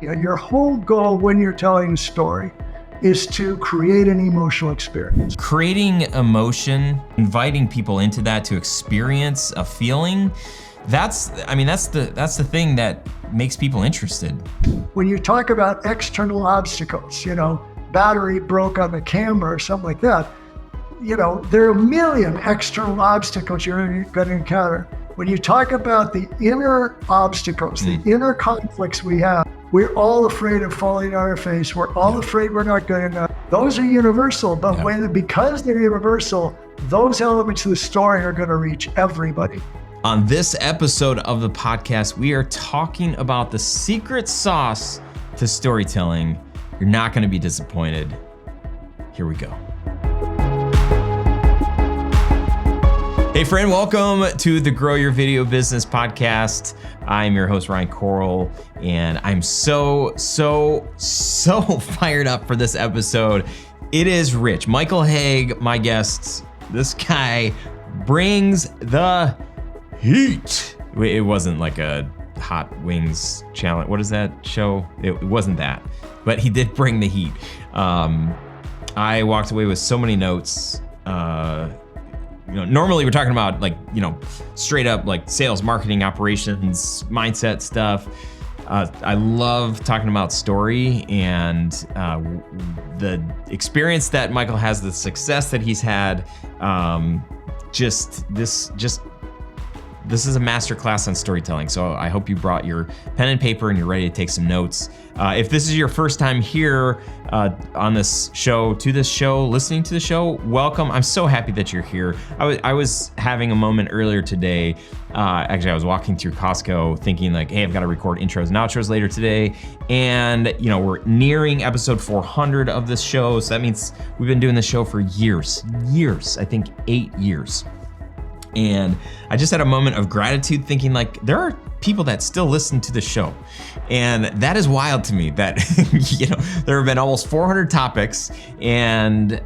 Your whole goal when you're telling a story is to create an emotional experience. Creating emotion, inviting people into that to experience a feeling, that's the thing that makes people interested. When you talk about external obstacles, battery broke on the camera or something like that, there are a million external obstacles you're going to encounter. When you talk about the inner obstacles, the inner conflicts we have, we're all afraid of falling on our face. We're all afraid we're not good enough. Those are universal, but because they're universal, those elements of the story are going to reach everybody. On this episode of the podcast, we are talking about the secret sauce to storytelling. You're not going to be disappointed. Here we go. Hey friend, welcome to the Grow Your Video Business podcast. I'm your host, Ryan Coral, and I'm so fired up for this episode. It is Rich. Michael Hauge, my guest. This guy brings the heat. It wasn't like a hot wings challenge. What is that show? It wasn't that, but he did bring the heat. I walked away with so many notes. Normally we're talking about straight up like sales, marketing, operations, mindset stuff. I love talking about story and the experience that Michael has, the success that he's had. This is a masterclass on storytelling. So I hope you brought your pen and paper and you're ready to take some notes. If this is your first time here on this show, listening to the show, welcome. I'm so happy that you're here. I was having a moment earlier today. Actually, I was walking through Costco thinking like, hey, I've got to record intros and outros later today. And we're nearing episode 400 of this show. So that means we've been doing this show for years, I think 8 years. And I just had a moment of gratitude thinking like, there are people that still listen to the show. And that is wild to me that, there have been almost 400 topics and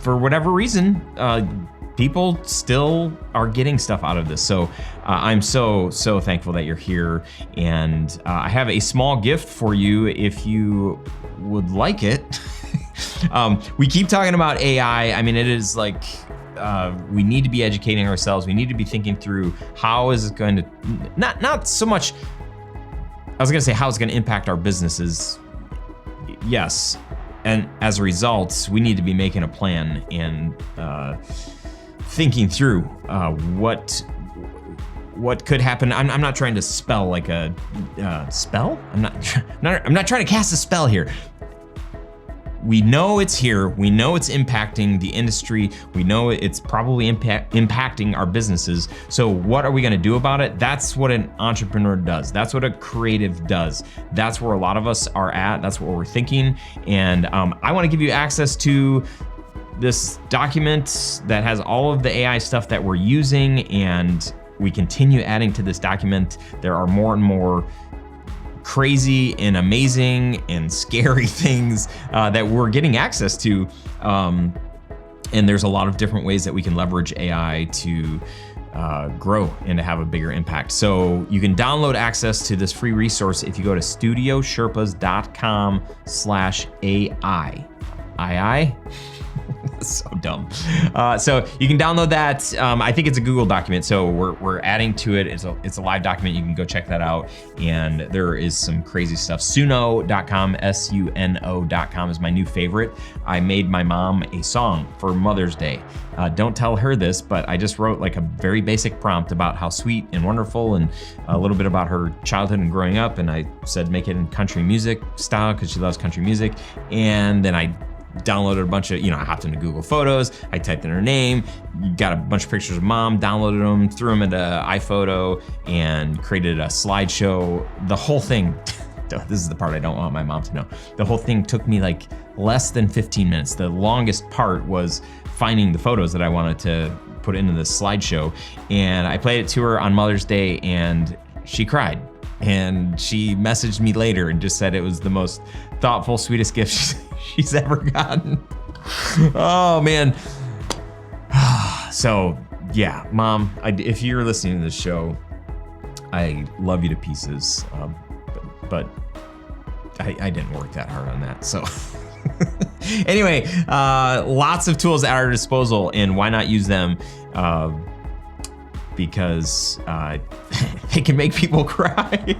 for whatever reason, people still are getting stuff out of this. So I'm so thankful that you're here. And I have a small gift for you if you would like it. We keep talking about AI. I mean, it is like, we need to be educating ourselves. We need to be thinking through how is it going to, not so much, I was gonna say how it's gonna impact our businesses. Yes, and as a result, we need to be making a plan and thinking through what could happen. I'm not trying to spell like a spell. I'm not trying to cast a spell here. We know it's here. We know it's impacting the industry. We know it's probably impacting our businesses. So what are we gonna do about it? That's what an entrepreneur does. That's what a creative does. That's where a lot of us are at. That's what we're thinking. And I wanna give you access to this document that has all of the AI stuff that we're using, and we continue adding to this document. There are more and more crazy and amazing and scary things that we're getting access to. And there's a lot of different ways that we can leverage AI to grow and to have a bigger impact. So you can download access to this free resource if you go to studiosherpas.com/AI. So dumb. So you can download that. I think it's a Google document, so we're adding to it. It's a live document. You can go check that out. And there is some crazy stuff. Suno.com, SUNO.com is my new favorite. I made my mom a song for Mother's Day. Don't tell her this, but I just wrote like a very basic prompt about how sweet and wonderful and a little bit about her childhood and growing up. And I said, make it in country music style because she loves country music. And then I downloaded a bunch of, I hopped into Google Photos, I typed in her name, got a bunch of pictures of mom, downloaded them, threw them into iPhoto, and created a slideshow. The whole thing, this is the part I don't want my mom to know. The whole thing took me like less than 15 minutes. The longest part was finding the photos that I wanted to put into this slideshow. And I played it to her on Mother's Day and she cried. And she messaged me later and just said it was the most thoughtful, sweetest gift she's ever gotten. Oh man. So yeah, Mom, if you're listening to this show, I love you to pieces. But I didn't work that hard on that. So anyway, lots of tools at our disposal, and why not use them? Because they can make people cry.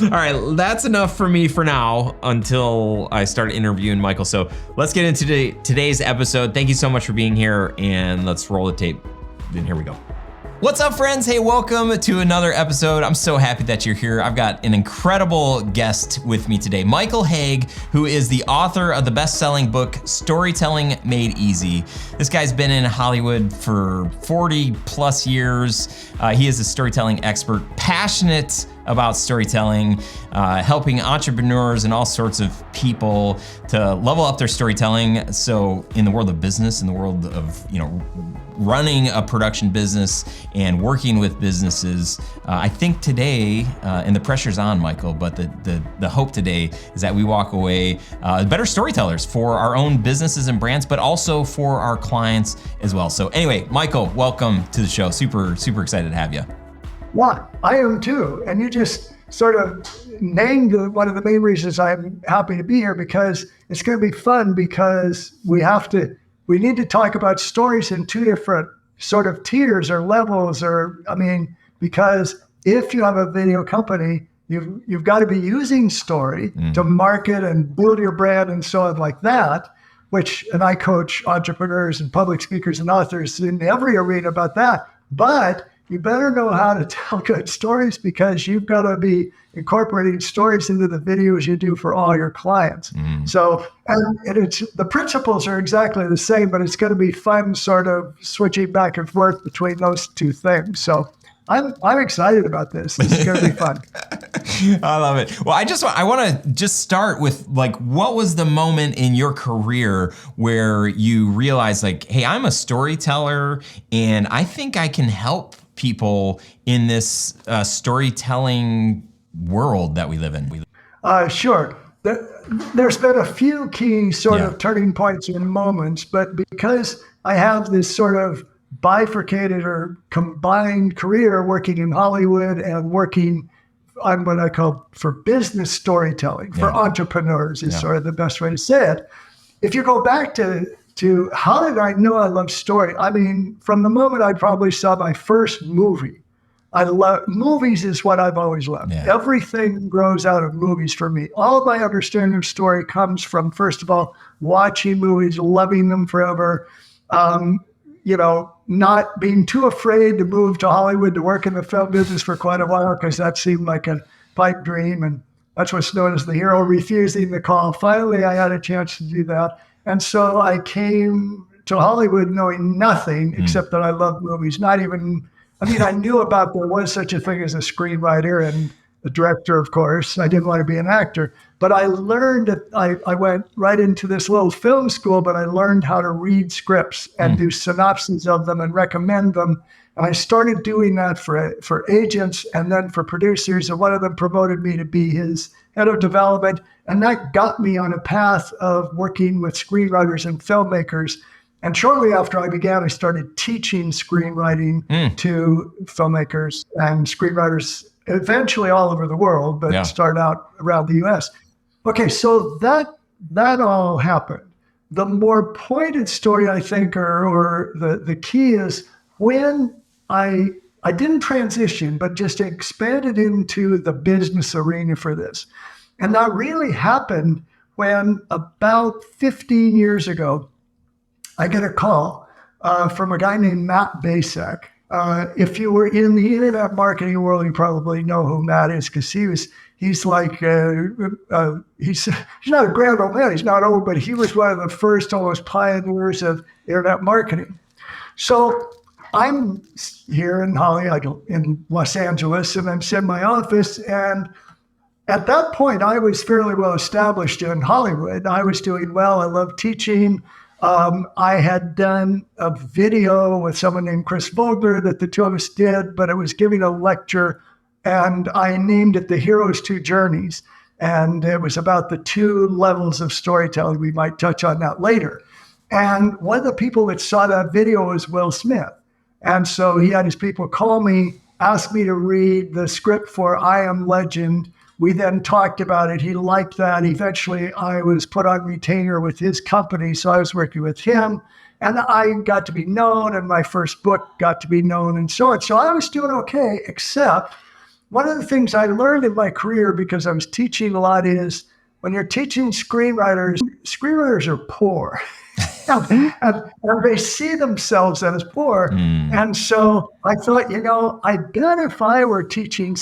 All right, that's enough for me for now until I start interviewing Michael. So let's get into today's episode. Thank you so much for being here, and let's roll the tape. Then here we go. What's up, friends? Hey, welcome to another episode. I'm so happy that you're here. I've got an incredible guest with me today, Michael Hauge, who is the author of the best-selling book, Storytelling Made Easy. This guy's been in Hollywood for 40 plus years. He is a storytelling expert, passionate about storytelling, helping entrepreneurs and all sorts of people to level up their storytelling. So in the world of business, in the world of, running a production business and working with businesses, I think today, and the pressure's on, Michael, but the hope today is that we walk away better storytellers for our own businesses and brands, but also for our clients as well. So anyway, Michael, welcome to the show. Super, super excited to have you. Well, I am too. And you just sort of named one of the main reasons I'm happy to be here, because it's going to be fun, because we need to talk about stories in two different sort of tiers or levels, because if you have a video company, you've got to be using story to market and build your brand and so on like that, and I coach entrepreneurs and public speakers and authors in every arena about that. But you better know how to tell good stories, because you've got to be incorporating stories into the videos you do for all your clients. So, and the principles are exactly the same, but it's going to be fun sort of switching back and forth between those two things. So I'm excited about this. This is going to be fun. I love it. Well, I want to just start with, what was the moment in your career where you realized, hey, I'm a storyteller and I think I can help people in this storytelling world that we live in? Sure. There's been a few key sort of turning points and moments, but because I have this sort of bifurcated or combined career working in Hollywood and working on what I call for business storytelling, for entrepreneurs is sort of the best way to say it. If you go back to how did I know I love story? From the moment I probably saw my first movie, movies is what I've always loved. Yeah. Everything grows out of movies for me. All of my understanding of story comes from, first of all, watching movies, loving them forever, not being too afraid to move to Hollywood to work in the film business for quite a while, because that seemed like a pipe dream. And that's what's known as the hero refusing the call. Finally, I had a chance to do that. And so I came to Hollywood knowing nothing except that I loved movies. I knew about there was such a thing as a screenwriter and a director, of course. I didn't want to be an actor. But I learned that I went right into this little film school, but I learned how to read scripts and do synopses of them and recommend them. And I started doing that for agents and then for producers. And one of them promoted me to be his head of development. And that got me on a path of working with screenwriters and filmmakers. And shortly after I began, I started teaching screenwriting to filmmakers and screenwriters, eventually all over the world, but started out around the US. Okay, so that all happened. The more pointed story, I think, or the key is when I didn't transition, but just expanded into the business arena for this. And that really happened when about 15 years ago, I get a call from a guy named Matt Basek. If you were in the internet marketing world, you probably know who Matt is, because he's like, he's not a grand old man, he's not old, but he was one of the first almost pioneers of internet marketing. So I'm here in in Los Angeles, and I'm sitting in my office, and at that point, I was fairly well established in Hollywood. I was doing well. I loved teaching. I had done a video with someone named Chris Vogler that the two of us did, but I was giving a lecture, and I named it The Hero's Two Journeys. And it was about the two levels of storytelling. We might touch on that later. And one of the people that saw that video was Will Smith. And so he had his people call me, ask me to read the script for I Am Legend, We then talked about it. He liked that. Eventually, I was put on retainer with his company, so I was working with him. And I got to be known, and my first book got to be known, and so on. So I was doing okay, except one of the things I learned in my career, because I was teaching a lot, is when you're teaching screenwriters are poor. and they see themselves as poor. And so I thought, I bet if I were doing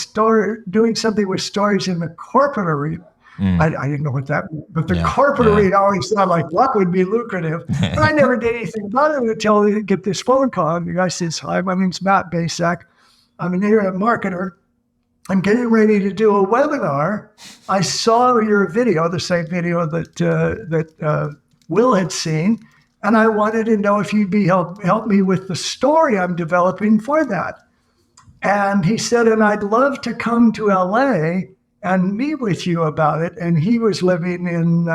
something with stories in the corporate arena, I didn't know what that meant, but the corporate arena always sounded like what would be lucrative. But I never did anything about it until I get this phone call. And the guy says, "Hi, my name's Matt Basak. I'm an internet marketer. I'm getting ready to do a webinar. I saw your video, the same video that Will had seen, and I wanted to know if you'd be help me with the story I'm developing for that." And he said, "And I'd love to come to LA and meet with you about it." And he was living in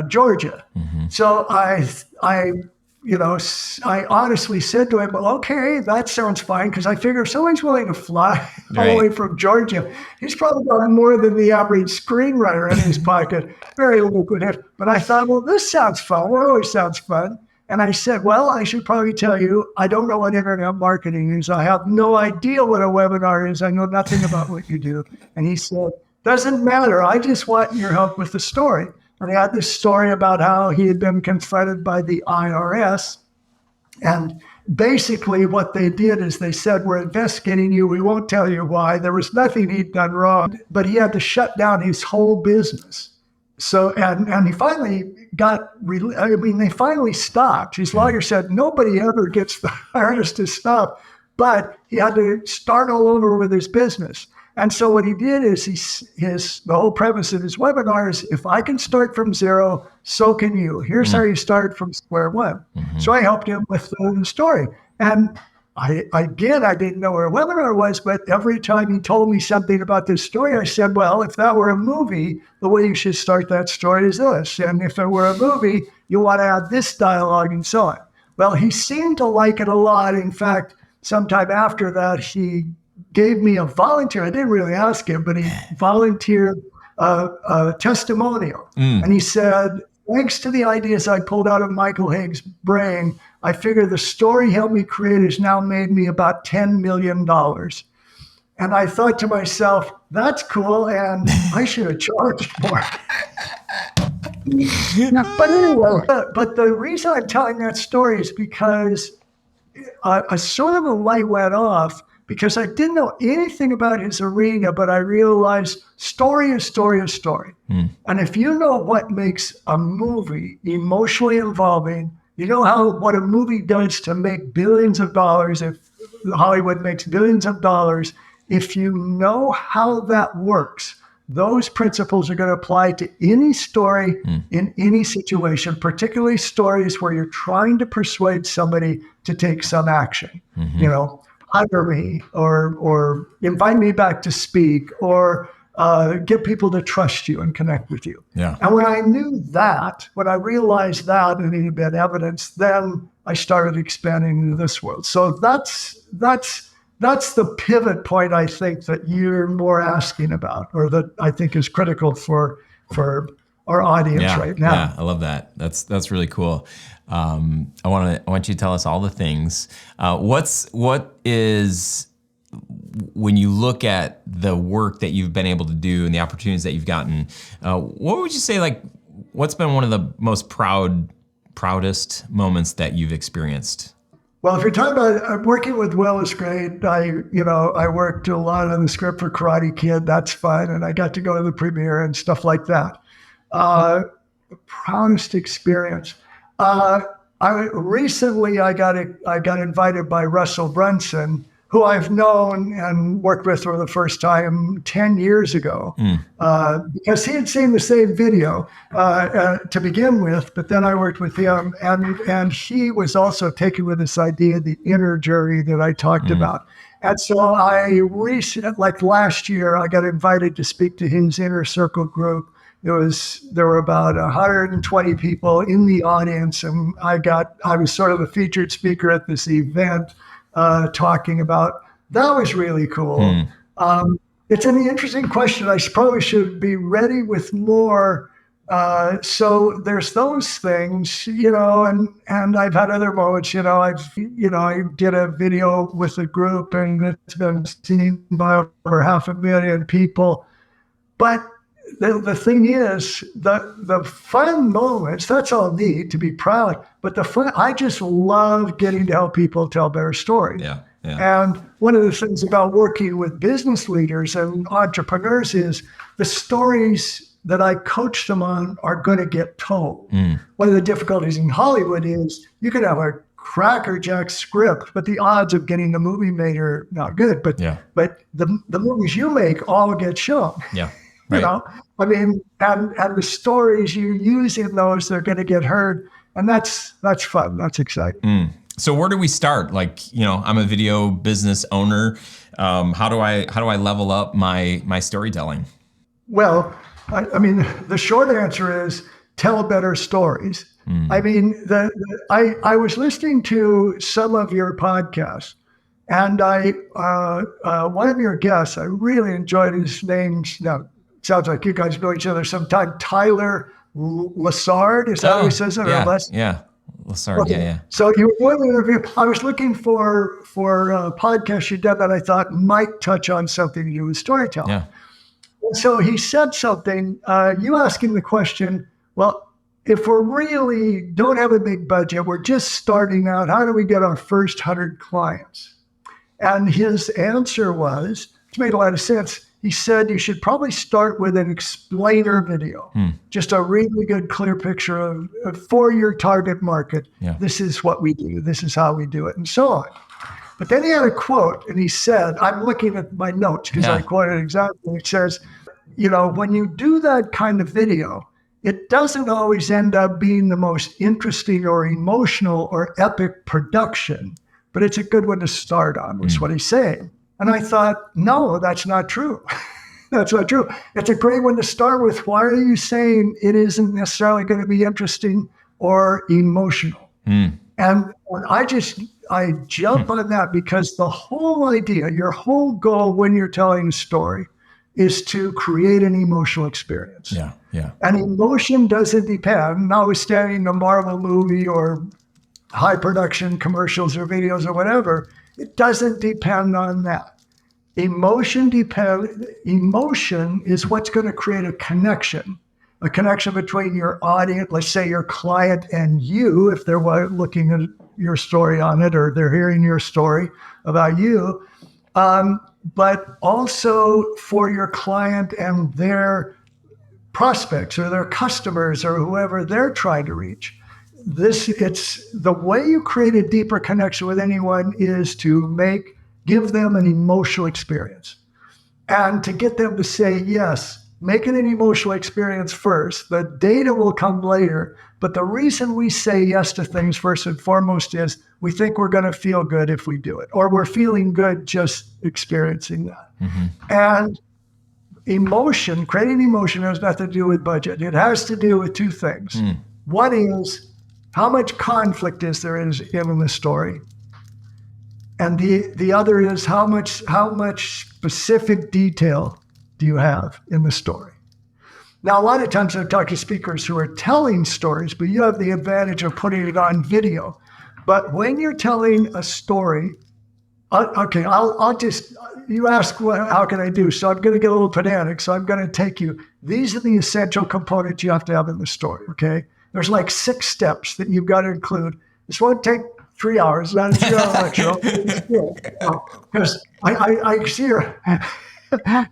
Georgia. So I honestly said to him, "Well, okay, that sounds fine," because I figure if someone's willing to fly all the way from Georgia, he's probably got more than the average screenwriter in his pocket. Very lucrative. But I thought, well, this sounds fun. It always sounds fun. And I said, "Well, I should probably tell you, I don't know what internet marketing is. I have no idea what a webinar is. I know nothing about what you do." And he said, "Doesn't matter. I just want your help with the story." And he had this story about how he had been confronted by the IRS. And basically what they did is they said, "We're investigating you. We won't tell you why." There was nothing he'd done wrong, but he had to shut down his whole business. So, and he finally they finally stopped. His lawyer said, nobody ever gets the IRS to stop, but he had to start all over with his business. And so what he did is the whole premise of his webinar is, if I can start from zero, so can you. Here's how you start from square one. So I helped him with the story. And I didn't know what a webinar was, but every time he told me something about this story, I said, "Well, if that were a movie, the way you should start that story is this. And if it were a movie, you want to add this dialogue," and so on. Well, he seemed to like it a lot. In fact, sometime after that, he gave me a volunteer. I didn't really ask him, but he volunteered a testimonial. And he said, "Thanks to the ideas I pulled out of Michael Hauge's brain, I figure the story he helped me create has now made me about $10 million. And I thought to myself, that's cool, and I should have charged more. But anyway, but the reason I'm telling that story is because a sort of a light went off, because I didn't know anything about his arena, but I realized story is story is story. And if you know what makes a movie emotionally involving, you know what a movie does to make billions of dollars, if Hollywood makes billions of dollars, if you know how that works, those principles are going to apply to any story in any situation, particularly stories where you're trying to persuade somebody to take some action. Hire me, or invite me back to speak, or get people to trust you and connect with you. And when I knew that, when I realized that and it had been evidence, then I started expanding into this world. So that's the pivot point, I think, that you're more asking about, or that I think is critical for our audience right now. Yeah, I love that. That's really cool. I want you to tell us all the things. What is, when you look at the work that you've been able to do and the opportunities that you've gotten, what would you say, like, what's been one of the most proudest moments that you've experienced? Well, if you're talking about working with Will is great. I worked a lot on the script for Karate Kid. That's fun, and I got to go to the premiere and stuff like that. The proudest experience. Recently I got invited by Russell Brunson, who I've known and worked with for the first time 10 years ago, because he had seen the same video to begin with, but then I worked with him, and he was also taken with this idea, the inner journey that I talked about. And so like last year, I got invited to speak to his inner circle group. There were about 120 people in the audience, and I was sort of a featured speaker at this event, talking about, that was really cool. It's an interesting question. I probably should be ready with more. So there's those things, and I've had other moments, I did a video with a group and it's been seen by over 500,000 people. But the thing is, the fun moments, that's all neat to be proud. But I just love getting to help people tell better stories. Yeah. And one of the things about working with business leaders and entrepreneurs is the stories that I coach them on are going to get told. One of the difficulties in Hollywood is you can have a crackerjack script, but the odds of getting the movie made are not good. But the movies you make all get shown. Yeah. Right. And the stories you use in those, they're going to get heard. And that's fun. That's exciting. So where do we start? Like, I'm a video business owner. How do I level up my storytelling? Well, the short answer is tell better stories. I was listening to some of your podcasts, and one of your guests, I really enjoyed his name. Now, it sounds like you guys know each other sometime. Tyler Lassard, is that how he says it? Yeah, or Les? yeah. Lassard, Okay. yeah. So you were one interview. I was looking for a podcast you did that I thought might touch on something to do with storytelling. Yeah. And so he said something, you asking the question, well, if we really don't have a big budget, we're just starting out, how do we get our first 100 clients? And his answer was, which made a lot of sense, he said you should probably start with an explainer video, just a really good, clear picture of for your target market. Yeah. This is what we do. This is how we do it, and so on. But then he had a quote, and he said, I'm looking at my notes because I quoted exactly. It says, when you do that kind of video, it doesn't always end up being the most interesting or emotional or epic production, but it's a good one to start on, was what he's saying. And I thought, no, that's not true. That's not true. It's a great one to start with. Why are you saying it isn't necessarily going to be interesting or emotional? And I jump on that because the whole idea, your whole goal when you're telling a story is to create an emotional experience. Yeah. And emotion doesn't depend, notwithstanding the Marvel movie or high production commercials or videos or whatever, it doesn't depend on that. Emotion is what's going to create a connection between your audience, let's say your client and you, if they're looking at your story on it or they're hearing your story about you, but also for your client and their prospects or their customers or whoever they're trying to reach. It's the way you create a deeper connection with anyone is to give them an emotional experience, and to get them to say yes. Make it an emotional experience first. The data will come later, but the reason we say yes to things first and foremost is we think we're going to feel good if we do it, or we're feeling good just experiencing that. And creating emotion has nothing to do with budget. It has to do with two things. One is how much conflict is there in the story, and the other is how much specific detail do you have in the story. Now, a lot of times I've talked to speakers who are telling stories, but you have the advantage of putting it on video. But when you're telling a story, you ask, how can I do? So I'm going to get a little pedantic. So I'm going to take you, these are the essential components you have to have in the story, okay? There's like 6 steps that you've got to include. This won't take 3 hours, not a 3-hour lecture. Because I see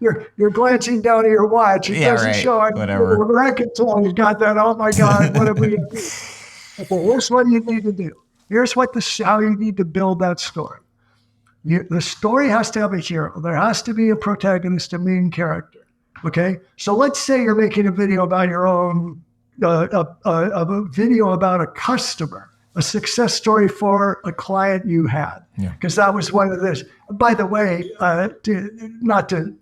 you're glancing down at your watch. It doesn't show. Whatever. I can tell you got that. Oh my God, what have we done? Okay, here's what you need to do. Here's how you need to build that story. The story has to have a hero. There has to be a protagonist, a main character. Okay, so let's say you're making a video about your own, a video about a customer, a success story for a client you had, because that was one of this. By the way, not to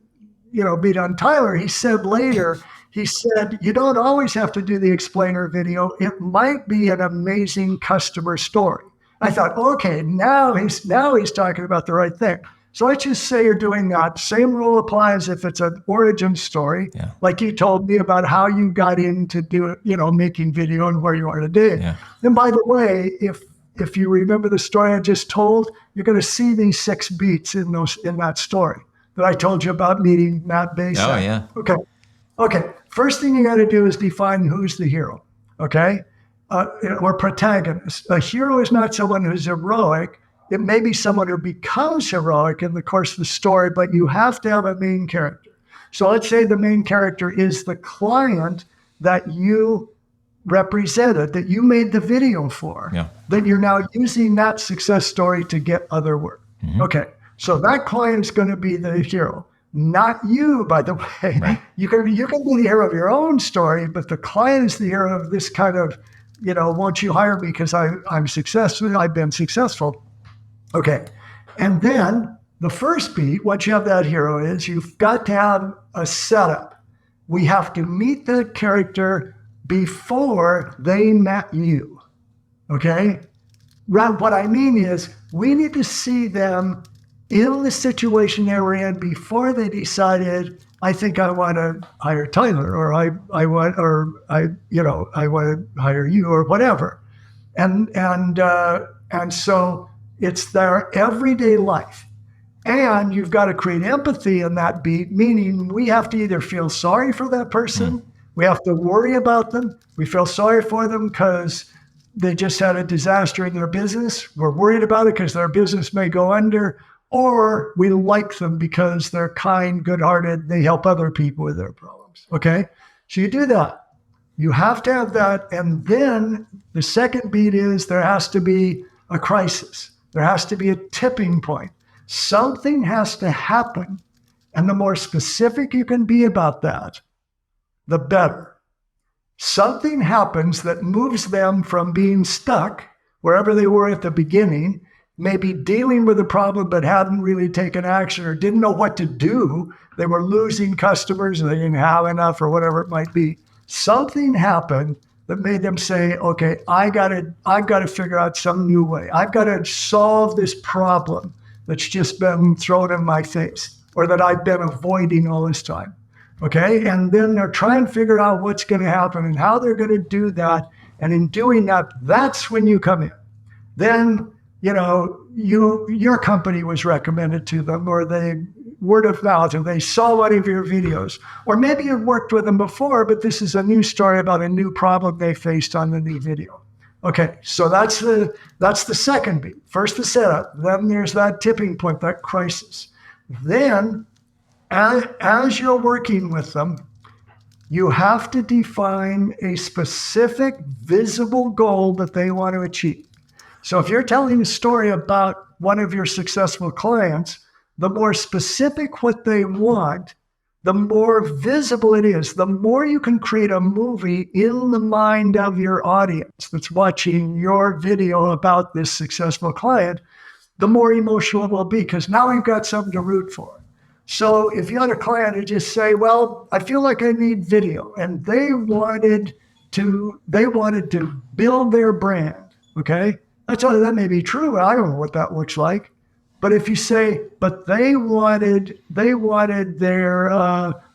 beat on Tyler, he said later, you don't always have to do the explainer video. It might be an amazing customer story. I thought, okay, now he's talking about the right thing. So let's just say you're doing that. Same rule applies if it's an origin story, Yeah. like you told me about how you got into making video and where you are today. Yeah. And by the way, if you remember the story I just told, you're going to see these 6 beats in that story that I told you about meeting Matt Basak. Oh, yeah. Okay. First thing you got to do is define who's the hero. Okay. Or protagonist. A hero is not someone who's heroic. It may be someone who becomes heroic in the course of the story, but you have to have a main character. So let's say the main character is the client that you represented, that you made the video for, that you're now using that success story to get other work. Mm-hmm. Okay, so that client's going to be the hero, not you, by the way. Right. You can be the hero of your own story, but the client is the hero of this kind of, won't you hire me because I'm successful, I've been successful. Okay, and then the first beat, what you have that hero is, you've got to have a setup. We have to meet the character before they met you, okay? What I mean is, we need to see them in the situation they were in before they decided, I think I want to hire Tyler, or I want to hire you, or whatever. And so it's their everyday life. And you've got to create empathy in that beat, meaning we have to either feel sorry for that person, we have to worry about them, we feel sorry for them because they just had a disaster in their business, we're worried about it because their business may go under, or we like them because they're kind, good-hearted, they help other people with their problems, okay? So you do that. You have to have that, and then the second beat is there has to be a crisis. There has to be a tipping point. Something has to happen. And the more specific you can be about that, the better. Something happens that moves them from being stuck wherever they were at the beginning, maybe dealing with a problem but hadn't really taken action or didn't know what to do. They were losing customers and they didn't have enough or whatever it might be. Something happened that made them say, okay, I've got to figure out some new way. I've got to solve this problem that's just been thrown in my face or that I've been avoiding all this time. Okay, and then they're trying to figure out what's going to happen and how they're going to do that. And in doing that, that's when you come in. Then, your company was recommended to them, or they word of mouth, or they saw one of your videos, or maybe you've worked with them before, but this is a new story about a new problem they faced on the new video. Okay, so that's the second beat. First the setup, then there's that tipping point, that crisis. Then, as you're working with them, you have to define a specific, visible goal that they want to achieve. So if you're telling a story about one of your successful clients, the more specific what they want, the more visible it is, the more you can create a movie in the mind of your audience that's watching your video about this successful client, the more emotional it will be, because now we've got something to root for. So if you had a client who just say, well, I feel like I need video, and they wanted to build their brand, okay? That may be true. I don't know what that looks like. But if you say, but they wanted their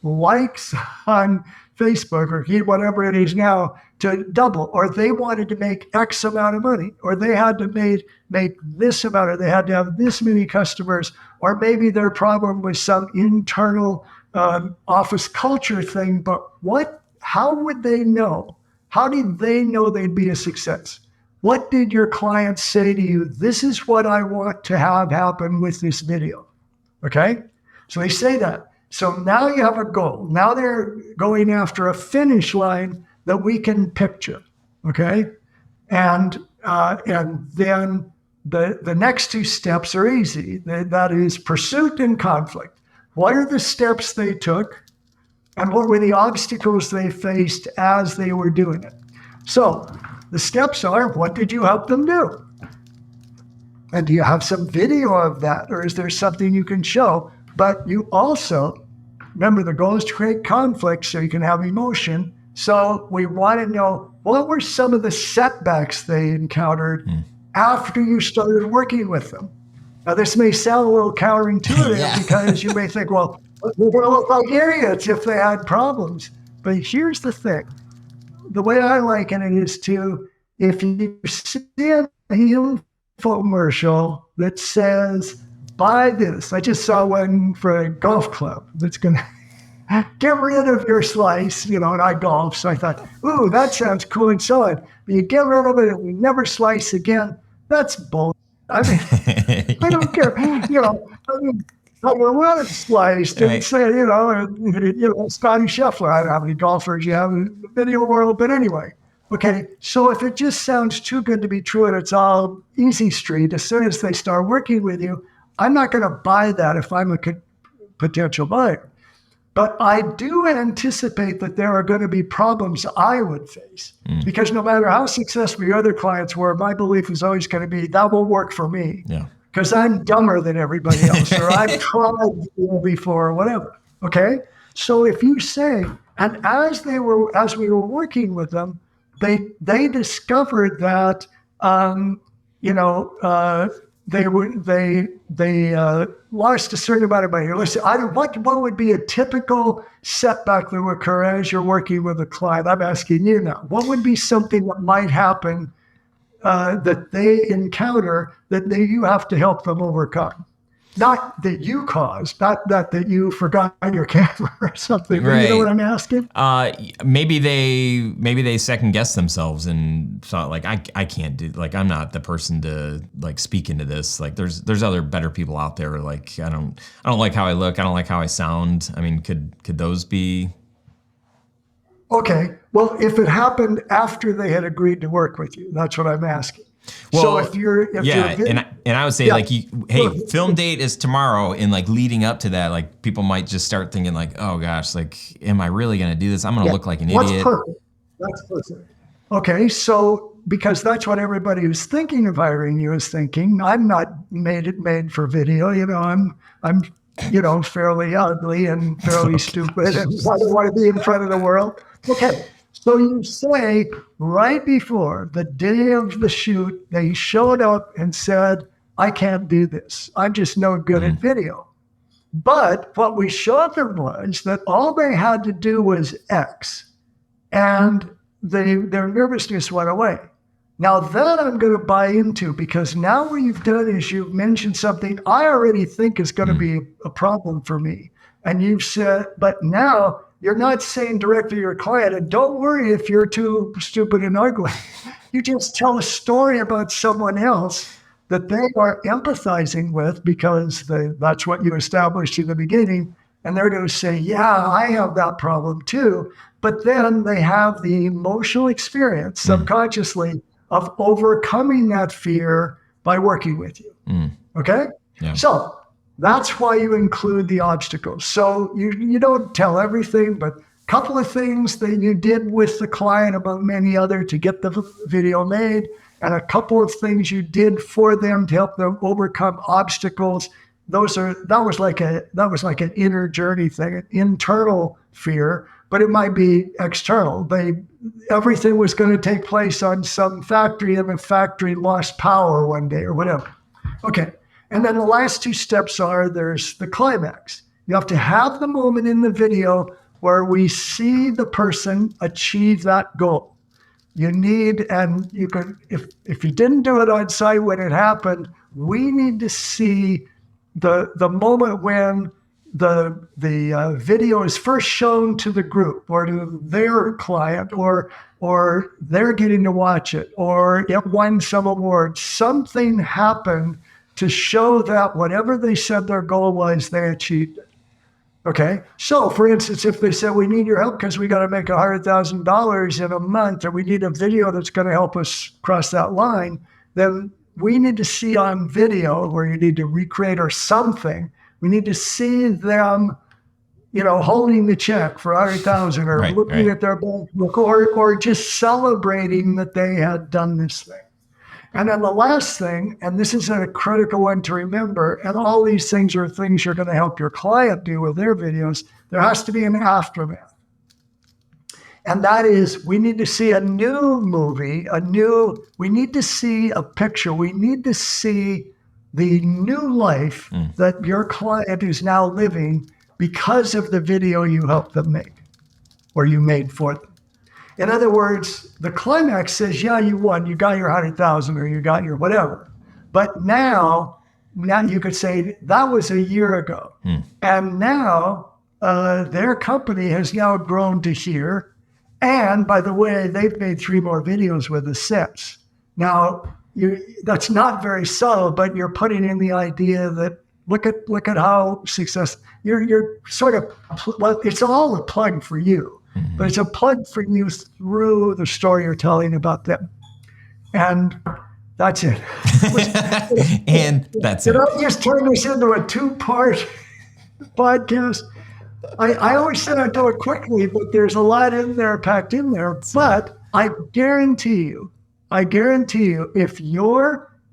likes on Facebook or whatever it is now to double, or they wanted to make X amount of money, or they had to make this amount, or they had to have this many customers, or maybe their problem was some internal office culture thing. But how would they know? How did they know they'd be a success? What did your clients say to you? This is what I want to have happen with this video. Okay? So they say that. So now you have a goal. Now they're going after a finish line that we can picture. Okay? And then the next 2 steps are easy. That is pursuit and conflict. What are the steps they took? And what were the obstacles they faced as they were doing it? So the steps are, what did you help them do? And do you have some video of that? Or is there something you can show? But you also, remember, the goal is to create conflict so you can have emotion. So we want to know, what were some of the setbacks they encountered after you started working with them? Now, this may sound a little counterintuitive Yeah. because you may think, well, they're going to look like idiots if they had problems. But here's the thing. The way I liken it is to, if you see an infomercial that says, buy this. I just saw one for a golf club that's going to get rid of your slice, and I golf. So I thought, ooh, that sounds cool and so on. But you get rid of it and you never slice again. That's bull. I mean, I don't care. I want it sliced and say, Scotty Scheffler. I don't know how many golfers you have in the video world, but anyway. Okay, so if it just sounds too good to be true and it's all easy street, as soon as they start working with you, I'm not going to buy that if I'm a potential buyer. But I do anticipate that there are going to be problems I would face because no matter how successful your other clients were, my belief is always going to be that will work for me because I'm dumber than everybody else or I've tried before or whatever. Okay. So if you say, and as we were working with them, they discovered that, they lost a certain amount of money. Listen, what would be a typical setback that would occur as you're working with a client? I'm asking you now. What would be something that might happen that they encounter that you have to help them overcome? Not that you caused, not that you forgot your camera or something. Right. You know what I'm asking? Maybe they second guess themselves and thought like I can't do, like I'm not the person to like speak into this. Like there's other better people out there. Like I don't like how I look. I don't like how I sound. I mean, could those be? Okay. Well, if it happened after they had agreed to work with you, that's what I'm asking. Well, so if you're and I would say like film date is tomorrow, and like leading up to that, like people might just start thinking like, oh gosh, like am I really gonna do this? I'm gonna look like an idiot. That's perfect. Okay, so because that's what everybody who's thinking of hiring you is thinking. I'm not made for video. I'm fairly ugly and fairly stupid, and I don't want to be in front of the world. Okay. So you say right before the day of the shoot, they showed up and said, I can't do this. I'm just no good at video. But what we showed them was that all they had to do was X, and their nervousness went away. Now that I'm going to buy into, because now what you've done is you've mentioned something I already think is going to be a problem for me. And you've said, but now you're not saying directly to your client, and don't worry if you're too stupid and ugly. You just tell a story about someone else that they are empathizing with because that's what you established in the beginning. And they're going to say, yeah, I have that problem too. But then they have the emotional experience subconsciously of overcoming that fear by working with you. Okay? Yeah. So that's why you include the obstacles. So you don't tell everything, but a couple of things that you did with the client among many other to get the video made, and a couple of things you did for them to help them overcome obstacles. That was like an inner journey thing, an internal fear, but it might be external. Everything was going to take place on some factory, and the factory lost power one day or whatever. Okay. And then the last two steps there's the climax. You have to have the moment in the video where we see the person achieve that goal. You need, and you can, if you didn't do it on site when it happened, we need to see the moment when the video is first shown to the group or to their client, or they're getting to watch it, or it won some award. Something happened to show that whatever they said their goal was, they achieved it. Okay? So, for instance, if they said, we need your help because we got to make $100,000 in a month, or we need a video that's going to help us cross that line, then we need to see on video where you need to recreate or something. We need to see them, holding the check for $100,000 or looking at their bank book or just celebrating that they had done this thing. And then the last thing, and this is a critical one to remember, and all these things are things you're going to help your client do with their videos, there has to be an aftermath. And that is, we need to see a new movie, we need to see a picture, we need to see the new life that your client is now living because of the video you helped them make or you made for them. In other words, the climax says, yeah, you won, you got your 100,000 or you got your whatever. But now you could say that was a year ago. And now their company has now grown to here. And by the way, they've made 3 more videos with us since. Now, that's not very subtle, but you're putting in the idea that look at how success, you're sort of, well, it's all a plug for you, but it's a plug for you through the story you're telling about them. And that's it. And that's it. Did I just turn this into a 2-part podcast? I always said I'd do it quickly, but there's a lot in there, packed in there. But I guarantee you, if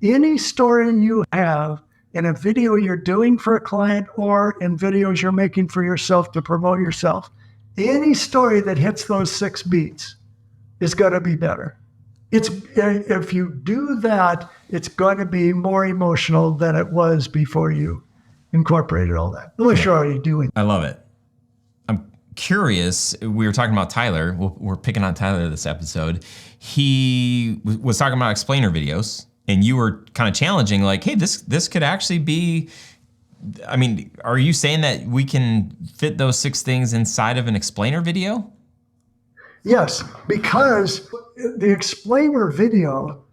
any story you have in a video you're doing for a client or in videos you're making for yourself to promote yourself, any story that hits those 6 beats is going to be better. If you do that, it's going to be more emotional than it was before you incorporated all that. Unless you're already doing it. I love it. I'm curious. We were talking about Tyler. We're picking on Tyler this episode. He was talking about explainer videos, and you were kind of challenging, like, hey, this could actually be. I mean, are you saying that we can fit those 6 things inside of an explainer video? Yes, because the explainer video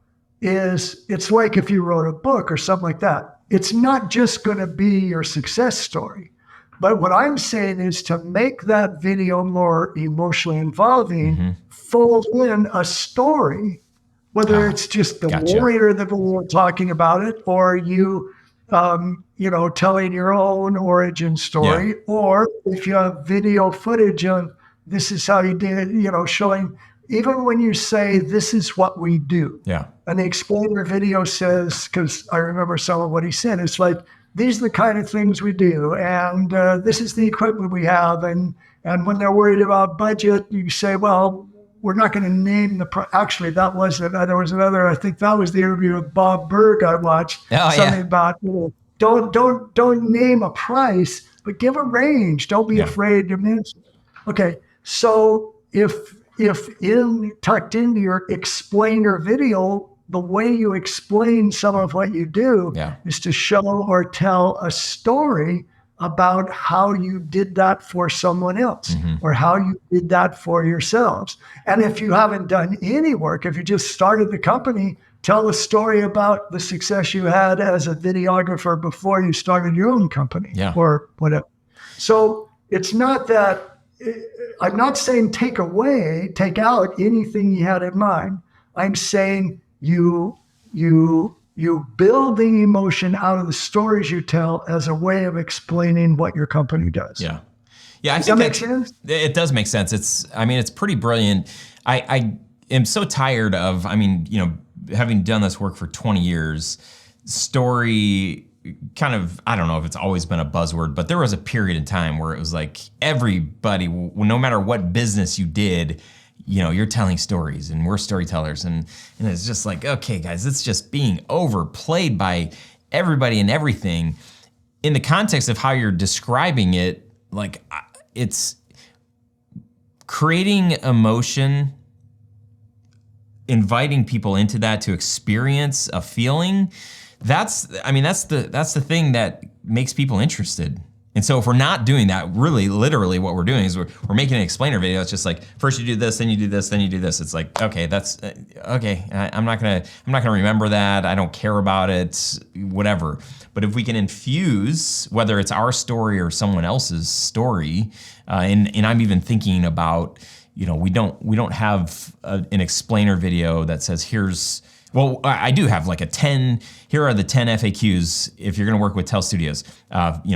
it's like if you wrote a book or something like that. It's not just going to be your success story. But what I'm saying is to make that video more emotionally involving, fold in a story, whether it's just the warrior that we're talking about it, or you telling your own origin story, or if you have video footage of this is how you did it, showing, even when you say this is what we do. Yeah. And the explainer video says, because I remember some of what he said, it's like, these are the kind of things we do, and this is the equipment we have. And when they're worried about budget, you say, well, we're not going to name actually, that wasn't, there was another, I think that was the interview with Bob Berg I watched. Something about, don't name a price, but give a range. Don't be afraid to mention. Okay, so if tucked into your explainer video, the way you explain some of what you do is to show or tell a story about how you did that for someone else or how you did that for yourselves. And if you haven't done any work, if you just started the company, tell a story about the success you had as a videographer before you started your own company or whatever. So it's not that, I'm not saying take out anything you had in mind. I'm saying you build the emotion out of the stories you tell as a way of explaining what your company does. Yeah. Does that make sense? It does make sense. It's pretty brilliant. I am so tired of, having done this work for 20 years, story kind of, I don't know if it's always been a buzzword, but there was a period in time where it was like everybody, no matter what business you did, you're telling stories and we're storytellers. And it's just like, okay, guys, it's just being overplayed by everybody and everything. In the context of how you're describing it, like it's creating emotion, inviting people into that to experience a feeling. That's the thing that makes people interested. And so if we're not doing that, really, literally what we're doing is we're making an explainer video. It's just like, first you do this, then you do this, then you do this. It's like, okay, that's, okay, I'm not gonna remember that. I don't care about it, whatever. But if we can infuse, whether it's our story or someone else's story, and I'm even thinking about, we don't have an explainer video that says, I do have like here are the 10 FAQs if you're gonna work with Tell Studios.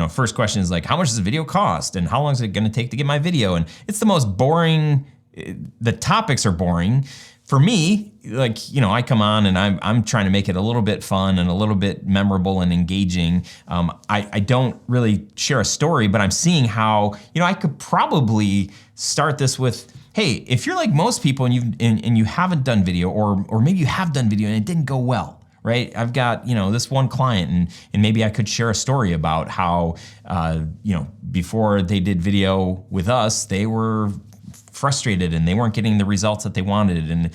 First question is like, how much does the video cost? And how long is it gonna take to get my video? And it's the most boring, the topics are boring. For me, I come on and I'm trying to make it a little bit fun and a little bit memorable and engaging. I don't really share a story, but I'm seeing how, I could probably start this with, hey, if you're like most people and you haven't done video, or maybe you have done video and it didn't go well, right? I've got, this one client and maybe I could share a story about how, before they did video with us, they were frustrated and they weren't getting the results that they wanted. And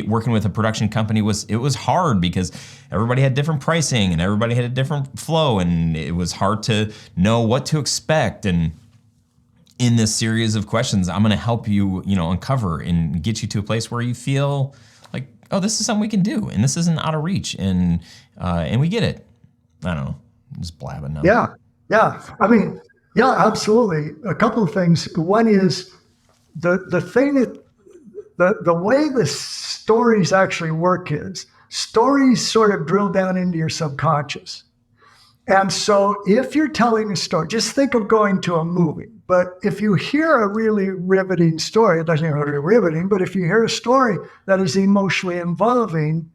working with a production company was hard because everybody had different pricing and everybody had a different flow and it was hard to know what to expect. And in this series of questions, I'm going to help you, uncover and get you to a place where you feel like, oh, this is something we can do, and this isn't out of reach, and we get it. I don't know, I'm just blabbing now. Yeah. I mean, yeah, absolutely. A couple of things. One is the thing that the way the stories actually work is stories sort of drill down into your subconscious. And so if you're telling a story, just think of going to a movie. But if you hear a really riveting story, it doesn't have to be riveting, but if you hear a story that is emotionally involving,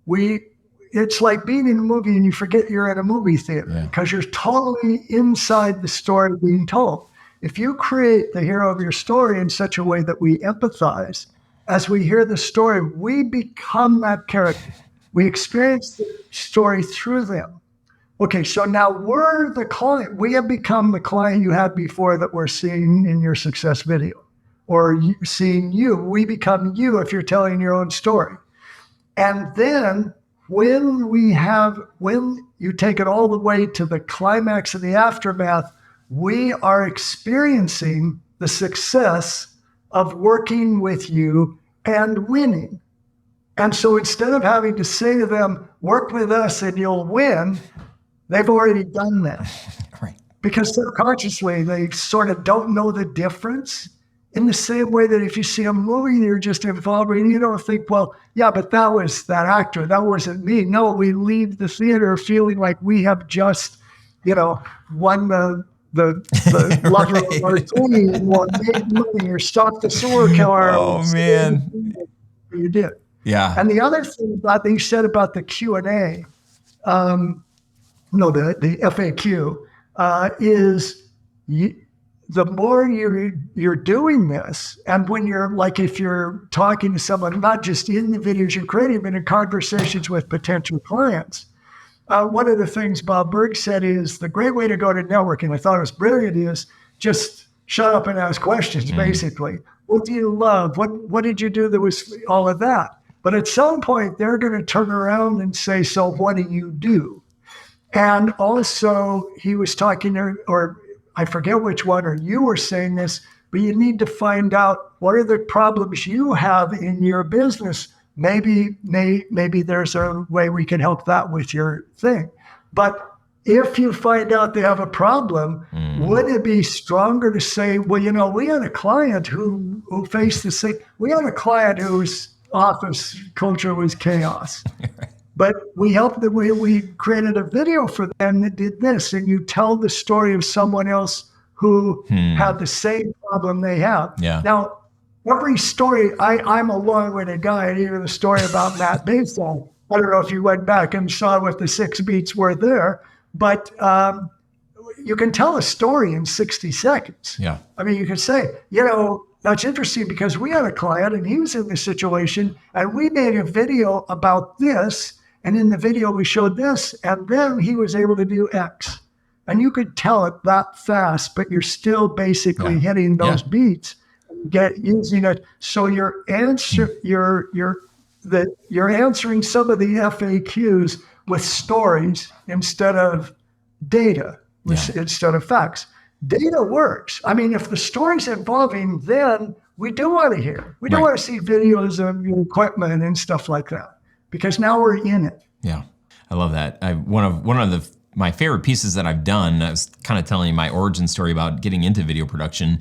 it's like being in a movie and you forget you're in a movie theater because you're totally inside the story being told. If you create the hero of your story in such a way that we empathize, as we hear the story, we become that character. We experience the story through them. Okay, so now we're the client. We have become the client you had before that we're seeing in your success video, or seeing you. We become you if you're telling your own story. And then when you take it all the way to the climax of the aftermath, we are experiencing the success of working with you and winning. And so instead of having to say to them, work with us and you'll win, they've already done that. Right. Because subconsciously, they sort of don't know the difference, in the same way that if you see a movie, you're just involved and you don't think, well, yeah, but that was that actor. That wasn't me. No, we leave the theater feeling like we have just, won the lover of our team, or made money, or stopped the sewer killer. Oh, man. You did. Yeah. And the other thing that you said about the Q&A, the FAQ, is the more you're doing this, and when if you're talking to someone, not just in the videos you're creating, but in conversations with potential clients, one of the things Bob Berg said is the great way to go to networking, I thought it was brilliant, is just shut up and ask questions, basically. What do you love? What did you do that was all of that? But at some point, they're going to turn around and say, so what do you do? And also, he was talking, or I forget which one, or you were saying this, but you need to find out what are the problems you have in your business. Maybe there's a way we can help that with your thing. But if you find out they have a problem, wouldn't it be stronger to say, well, we had a client who faced the same, we had a client whose office culture was chaos. But we helped them. We created a video for them that did this, and you tell the story of someone else who had the same problem they have. Yeah. Now, every story, I'm a long-winded guy, and even the story about Matt Baseball, I don't know if you went back and saw what the 6 beats were there, but you can tell a story in 60 seconds. Yeah. I mean, you can say, that's interesting because we had a client and he was in this situation and we made a video about this. And in the video, we showed this, and then he was able to do X. And you could tell it that fast, but you're still basically hitting those beats, using it. So you're answering some of the FAQs with stories instead of data, instead of facts. Data works. I mean, if the story's involving, then we do want to hear. We do want to see videos of your equipment and stuff like that. Because now we're in it. Yeah, I love that. One of my favorite pieces that I've done, I was kind of telling you my origin story about getting into video production.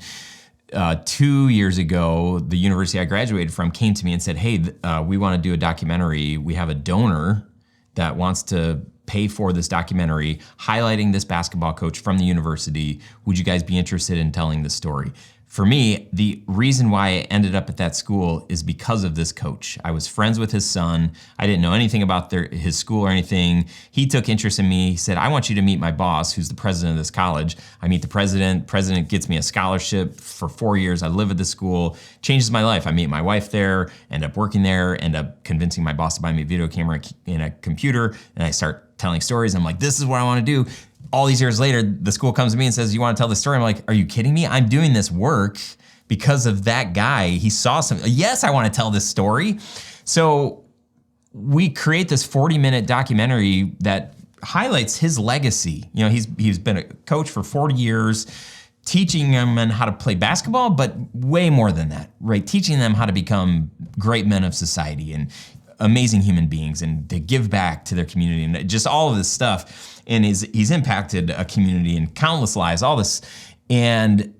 2 years ago, the university I graduated from came to me and said, hey, we want to do a documentary. We have a donor that wants to pay for this documentary highlighting this basketball coach from the university. Would you guys be interested in telling the story? for me, the reason why I ended up at that school is because of this coach. I was friends with his son. I didn't know anything about his school or anything. He took interest in me. He said, I want you to meet my boss, who's the president of this college. I meet the president. President gets me a scholarship for 4 years. I live at the school. Changes my life. I meet my wife there, end up working there, end up convincing my boss to buy me a video camera and a computer, and I start telling stories. I'm like, this is what I want to do. All these years later, the school comes to me and says, you want to tell the story? I'm like, are you kidding me? I'm doing this work because of that guy. He saw something. Yes, I want to tell this story. So we create this 40-minute documentary that highlights his legacy. You know, he's been a coach for 40 years, teaching them how to play basketball, but way more than that, right? Teaching them how to become great men of society and amazing human beings and to give back to their community and just all of this stuff. And he's impacted a community and countless lives, all this. And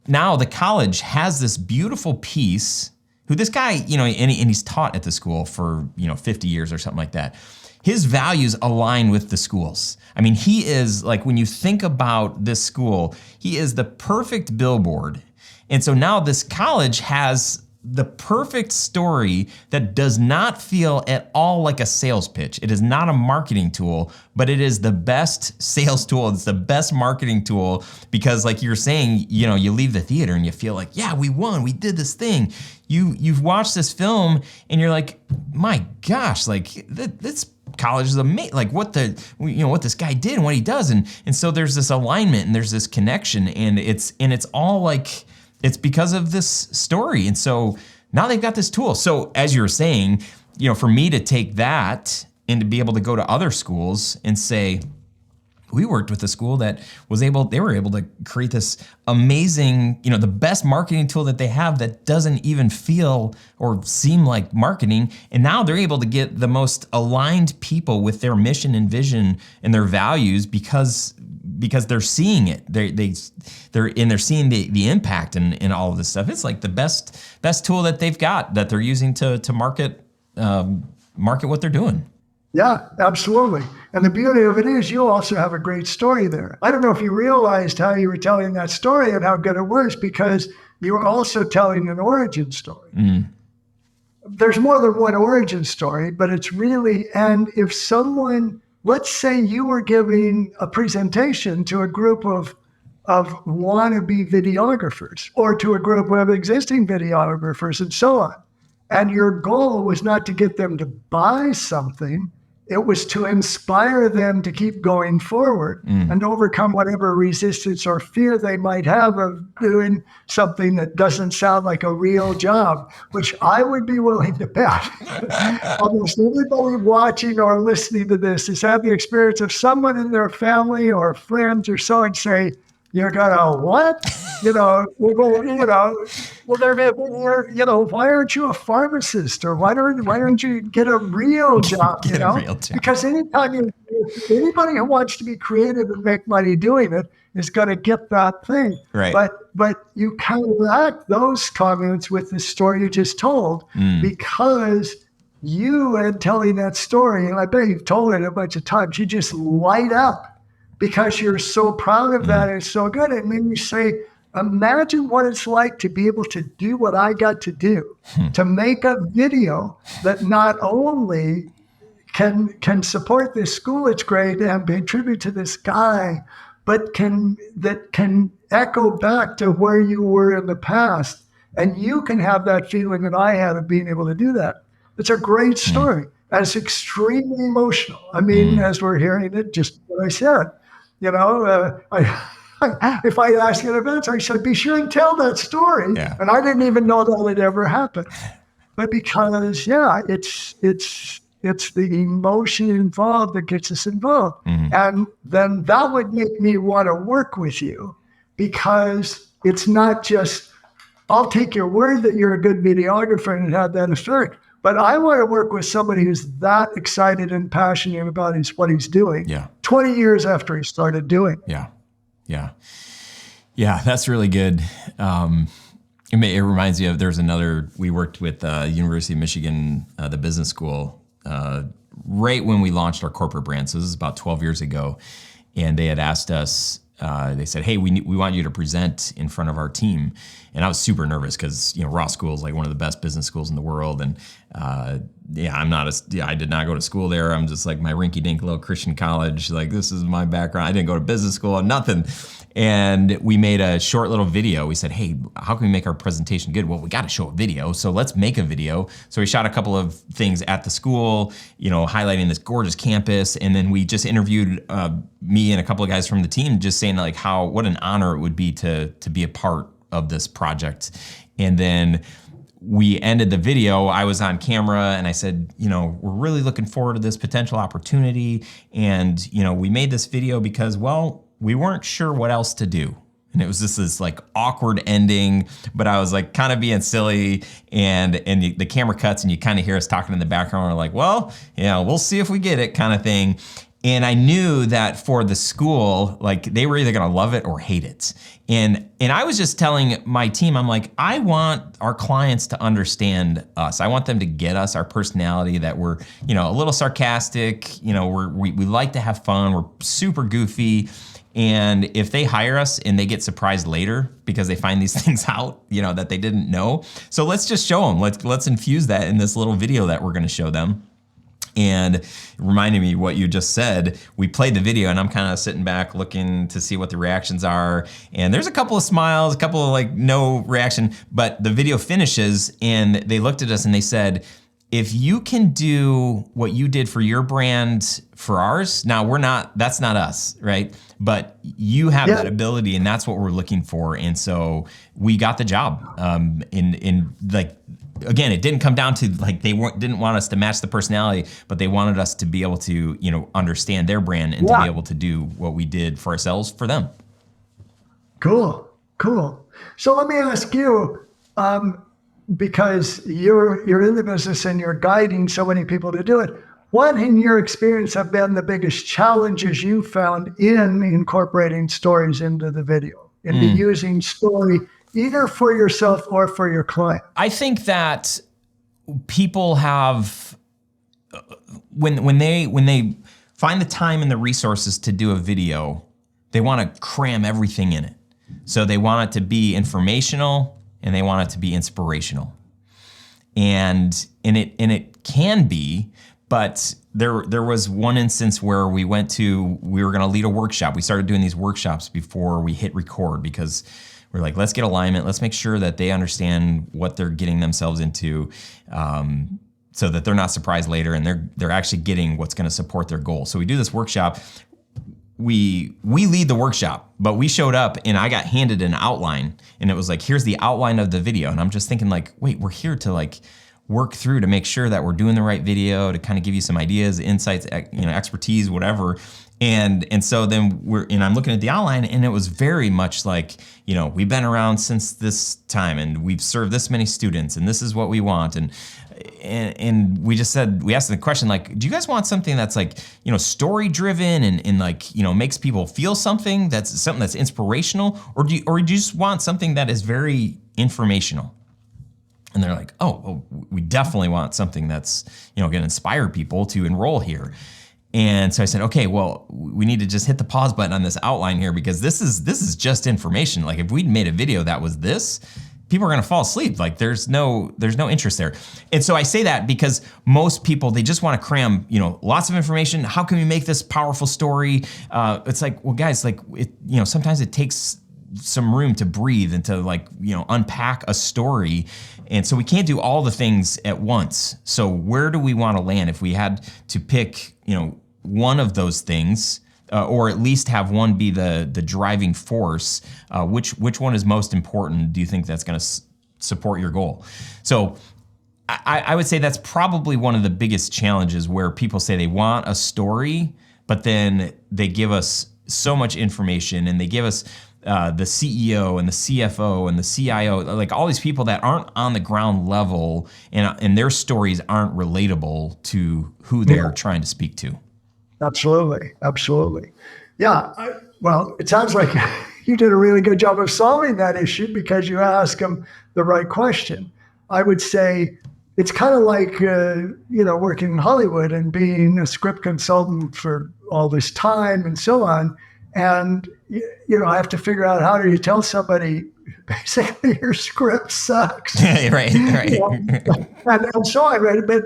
now the college has this beautiful piece, who this guy, you know, and he's taught at the school for, 50 years or something like that. His values align with the school's. I mean, he is, like, when you think about this school, he is the perfect billboard. And so now this college has the perfect story that does not feel at all like a sales pitch. It is not a marketing tool, but it is the best sales tool. It's the best marketing tool because, like you're saying, you leave the theater and you feel like, yeah, we won, we did this thing. You've watched this film and you're like, my gosh, like this college is amazing. Like what this guy did and what he does, and so there's this alignment and there's this connection, and it's all like. It's because of this story. And so now they've got this tool. So as you were saying, for me to take that and to be able to go to other schools and say, we worked with a school that they were able to create this amazing, the best marketing tool that they have that doesn't even feel or seem like marketing. And now they're able to get the most aligned people with their mission and vision and their values because they're seeing it. They're seeing the impact and all of this stuff. It's like the best tool that they've got that they're using to market what they're doing. Yeah, absolutely. And the beauty of it is you also have a great story there. I don't know if you realized how you were telling that story and how good it was because you were also telling an origin story. Mm. There's more than one origin story, but it's really, and if someone, let's say you were giving a presentation to a group of wannabe videographers or to a group of existing videographers and so on, and your goal was not to get them to buy something, it was to inspire them to keep going forward and overcome whatever resistance or fear they might have of doing something that doesn't sound like a real job, which I would be willing to bet. Almost everybody watching or listening to this has had the experience of someone in their family or friends or so and say, you're gonna what? We're going, well, why aren't you a pharmacist or why don't you get a real job? A real job. Because anybody who wants to be creative and make money doing it is going to get that thing. Right. But you counteract those comments with the story you just told because you, in telling that story, and I bet you've told it a bunch of times, you just light up. Because you're so proud of that and it's so good. And then you say, imagine what it's like to be able to do what I got to do, to make a video that not only can support this school, it's great, and pay tribute to this guy, but can echo back to where you were in the past. And you can have that feeling that I had of being able to do that. It's a great story. And it's extremely emotional. I mean, as we're hearing it, just what I said. If I asked you in advance, I said, be sure and tell that story. Yeah. And I didn't even know that would ever happen. But because, it's the emotion involved that gets us involved. Mm-hmm. And then that would make me want to work with you because it's not just, I'll take your word that you're a good videographer and have that effect. But I want to work with somebody who's that excited and passionate about what he's doing. Yeah. 20 years after he started doing it. Yeah, that's really good. It reminds me of, we worked with University of Michigan, the business school, right when we launched our corporate brand. So this is about 12 years ago. And they had asked us, they said, hey, we want you to present in front of our team. And I was super nervous because, Ross School is like one of the best business schools in the world. And I did not go to school there. I'm just like my rinky dink little Christian college. Like, this is my background. I didn't go to business school, nothing. And we made a short little video. We said, hey, how can we make our presentation good? Well, we got to show a video. So let's make a video. So we shot a couple of things at the school, highlighting this gorgeous campus. And then we just interviewed me and a couple of guys from the team, just saying like what an honor it would be to be a part of this project. And then we ended the video. I was on camera and I said, we're really looking forward to this potential opportunity. And, we made this video because, well, we weren't sure what else to do. And it was just this like awkward ending, but I was like kind of being silly, and the camera cuts and you kind of hear us talking in the background. We're like, well, we'll see if we get it kind of thing. And I knew that for the school, like they were either gonna love it or hate it. And I was just telling my team, I'm like, I want our clients to understand us. I want them to get us, our personality, that we're, a little sarcastic, we like to have fun, we're super goofy. And if they hire us and they get surprised later because they find these things out, that they didn't know. So let's just show them, let's infuse that in this little video that we're gonna show them. And reminding me what you just said, we played the video and I'm kind of sitting back looking to see what the reactions are. And there's a couple of smiles, a couple of like no reaction, but the video finishes and they looked at us and they said, if you can do what you did for your brand for ours, now that's not us, right? But you have that ability and that's what we're looking for. And so we got the job. Again, it didn't come down to like didn't want us to match the personality, but they wanted us to be able to, understand their brand and to be able to do what we did for ourselves for them. Cool. So let me ask you, because you're in the business and you're guiding so many people to do it, what in your experience have been the biggest challenges you found in incorporating stories into the video, into using story either for yourself or for your client? I think that people have, when they find the time and the resources to do a video, they want to cram everything in it. So they want it to be informational and they want it to be inspirational. And it can be, but there was one instance where we were going to lead a workshop. We started doing these workshops before we hit record because we're like, let's get alignment. Let's make sure that they understand what they're getting themselves into, so that they're not surprised later and they're actually getting what's going to support their goal. So we do this workshop. We lead the workshop, but we showed up and I got handed an outline and it was like, here's the outline of the video. And I'm just thinking like, wait, we're here to like work through to make sure that we're doing the right video, to kind of give you some ideas, insights, expertise, whatever. And so then I'm looking at the outline and it was very much like, we've been around since this time and we've served this many students and this is what we want. And we asked the question, like, do you guys want something that's like, story driven and like, makes people feel something that's inspirational, or do you just want something that is very informational? And they're like, oh, we definitely want something that's, going to inspire people to enroll here. And so I said, okay, well, we need to just hit the pause button on this outline here because this is just information. Like if we'd made a video that was this, people are gonna fall asleep. Like there's no interest there. And so I say that because most people, they just wanna cram, lots of information. How can we make this powerful story? It's like, well guys, like sometimes it takes some room to breathe and to like, unpack a story. And so we can't do all the things at once. So where do we want to land if we had to pick, one of those things, or at least have one be the driving force? Which one is most important? Do you think that's going to support your goal? So I would say that's probably one of the biggest challenges where people say they want a story, but then they give us so much information and they give us the CEO and the CFO and the CIO, like all these people that aren't on the ground level and their stories aren't relatable to who they're trying to speak to. Absolutely. Yeah. Well, it sounds like you did a really good job of solving that issue because you asked them the right question. I would say it's kind of like, working in Hollywood and being a script consultant for all this time and so on. And, I have to figure out how do you tell somebody basically your script sucks. Right. You know, and so I read it, but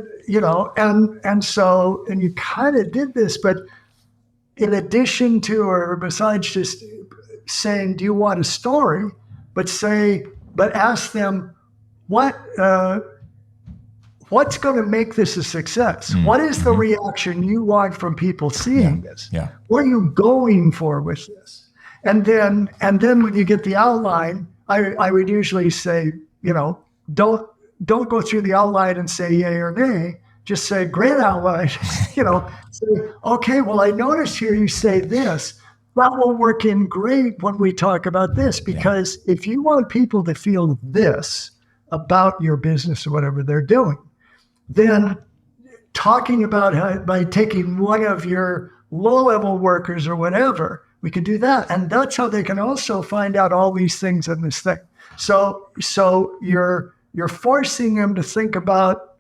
and you kind of did this, but in addition to, or besides just saying, do you want a story, but ask them what's going to make this a success? What is the reaction you want from people seeing this? Yeah. What are you going for with this? And then when you get the outline, I would usually say, don't go through the outline and say yay or nay. Just say great outline. Say, okay, well, I noticed here you say this. That will work in great when we talk about this, because if you want people to feel this about your business or whatever they're doing, then talking about how, by taking one of your low-level workers or whatever, we can do that. And that's how they can also find out all these things in this thing. So you're forcing them to think about,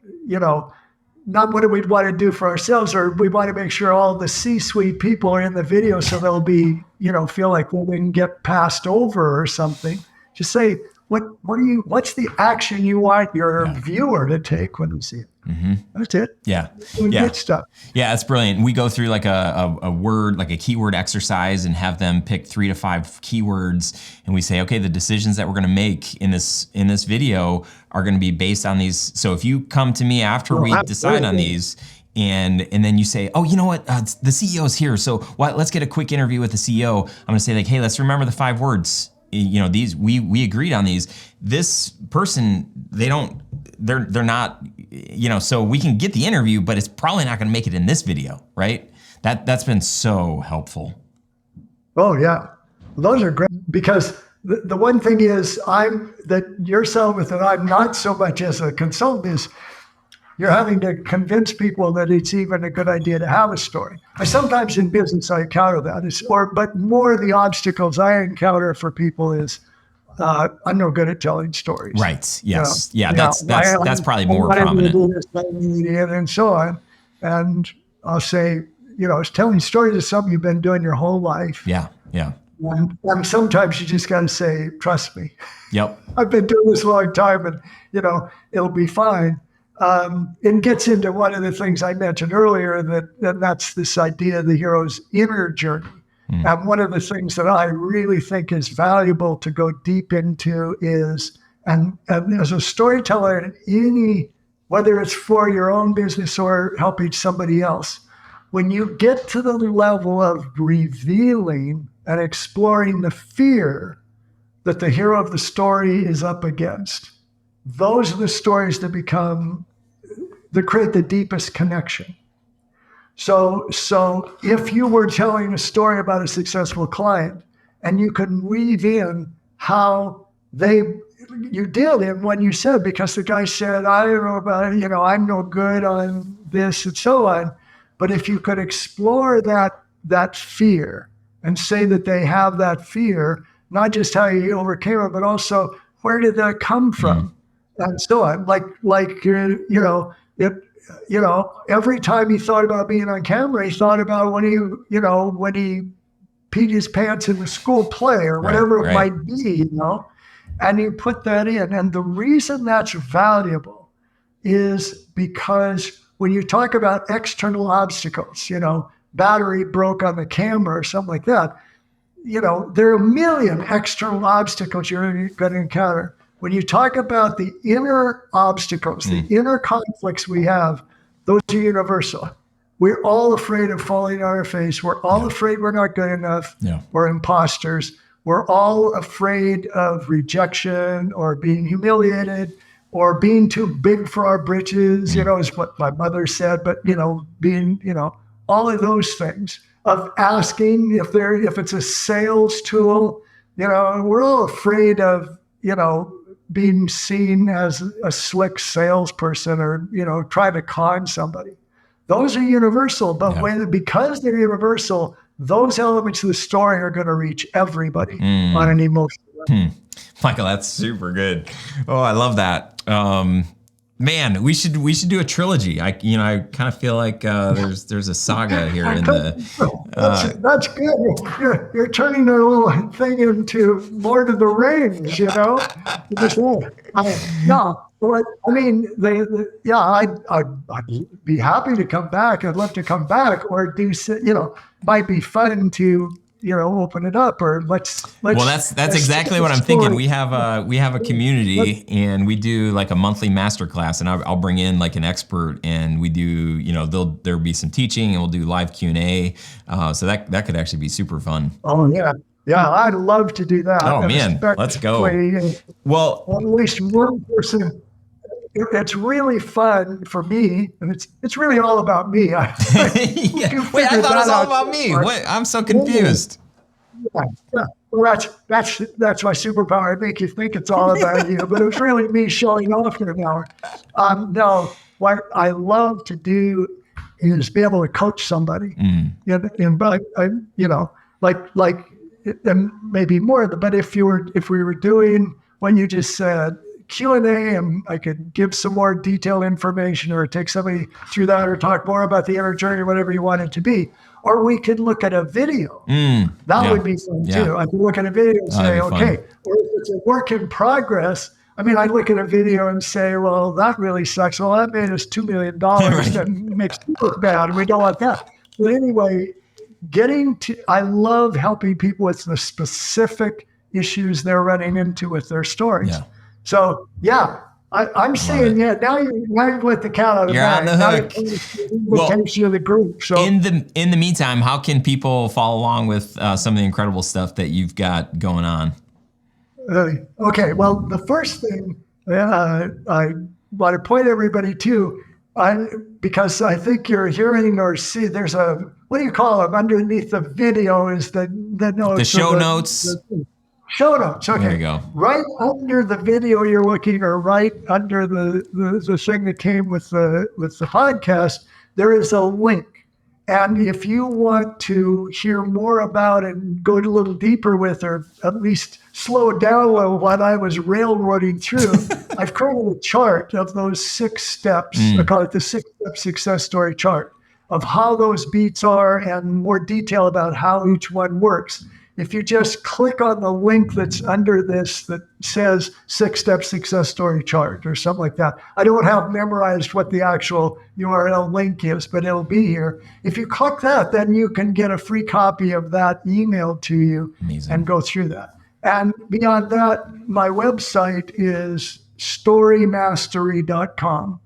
not what do we want to do for ourselves, or we want to make sure all the C-suite people are in the video so they'll be, feel like we can get passed over or something. Just say, what's the action you want your viewer to take when you see it? Mm-hmm. That's it. Yeah. Good stuff. Yeah, that's brilliant. We go through like a word, like a keyword exercise, and have them pick 3 to 5 keywords, and we say, okay, the decisions that we're going to make in this video are going to be based on these. So if you come to me after we decide on these, and then you say, oh, you know what, the CEO's here, so let's get a quick interview with the CEO. I'm going to say, like, hey, let's remember the 5 words. These we agreed on these. This person, they're not, so we can get the interview, but it's probably not going to make it in this video, right? That's been so helpful. Oh yeah, those are great, because the one thing is that you're selling with, and I'm not so much as a consultant, is you're having to convince people that it's even a good idea to have a story. Sometimes in business I encounter that, but more the obstacles I encounter for people is I'm no good at telling stories. Right. Yes. Yeah. That's probably more prominent. And so on. And I'll say, telling stories is something you've been doing your whole life. Yeah. Yeah. And sometimes you just got to say, trust me. Yep. I've been doing this a long time, and it'll be fine. It gets into one of the things I mentioned earlier, that's this idea of the hero's inner journey. And one of the things that I really think is valuable to go deep into is, and as a storyteller in whether it's for your own business or helping somebody else, when you get to the level of revealing and exploring the fear that the hero of the story is up against, those are the stories that create the deepest connection. So if you were telling a story about a successful client, and you could weave in how you did in what you said, because the guy said, I don't know about it, I'm no good on this and so on. But if you could explore that fear and say that they have that fear, not just how you overcame it, but also where did that come from? And so on. Every time he thought about being on camera, he thought about when he peed his pants in the school play or whatever it might be, and you put that in. And the reason that's valuable is because when you talk about external obstacles, battery broke on the camera or something like that, there are a million external obstacles you're going to encounter. When you talk about the inner obstacles, the inner conflicts we have, those are universal. We're all afraid of falling on our face. We're all afraid we're not good enough. Yeah. We're imposters. We're all afraid of rejection or being humiliated or being too big for our britches, is what my mother said, but, being, all of those things of asking if it's a sales tool, we're all afraid of, being seen as a slick salesperson or, trying to con somebody. Those are universal, but because they're universal, those elements of the story are going to reach everybody on an emotional level. Michael, that's super good. Oh, I love that. Man, we should do a trilogy. I kind of feel like there's a saga here in the That's good. You're turning the little thing into Lord of the Rings, you know? No, but I mean, yeah, I'd be happy to come back. I'd love to come back or do, might be fun to, open it up or let's Well, that's exactly what I'm thinking. We have a community and we do like a monthly masterclass, and I'll bring in like an expert, and we do, there'll be some teaching and we'll do live Q&A. So that could actually be super fun. Oh yeah. Yeah, I'd love to do that. Oh man, let's go. Well, at least one person. It's really fun for me, and it's really all about me. Wait, I thought it was all about me. What? I'm so confused. Yeah. Well, that's my superpower. I make you think it's all about you, but it's really me showing off here now. No, what I love to do is be able to coach somebody, and maybe more. But if we were doing what you just said, Q&A, and I could give some more detailed information or take somebody through that or talk more about the inner journey, whatever you want it to be. Or we could look at a video. That would be fun too. I could look at a video and say, okay, or if it's a work in progress, I mean, I look at a video and say, well, that really sucks. Well, that made us $2 million. That makes me look bad, and we don't want that. But anyway, I love helping people with the specific issues they're running into with their stories. Yeah. So, I'm saying, now you've let the cat out of the bag. You're on the hook. Of the group. So in the meantime, how can people follow along with some of the incredible stuff that you've got going on? Okay, well, the first thing I want to point everybody to, because I think you're hearing or see, there's what do you call them? Underneath the video is the notes. The show notes. Show notes. Okay. There you go. Right under the video you're looking, or right under the thing that came with the podcast, there is a link. And if you want to hear more about it and go a little deeper with, or at least slow down a little what I was railroading through, I've created a chart of those 6 steps. I call it the 6-step success story chart of how those beats are and more detail about how each one works. If you just click on the link that's under this that says 6-step success story chart or something like that. I don't have memorized what the actual URL link is, but it'll be here. If you click that, then you can get a free copy of that emailed to you. Amazing. And go through that. And beyond that, my website is storymastery.com.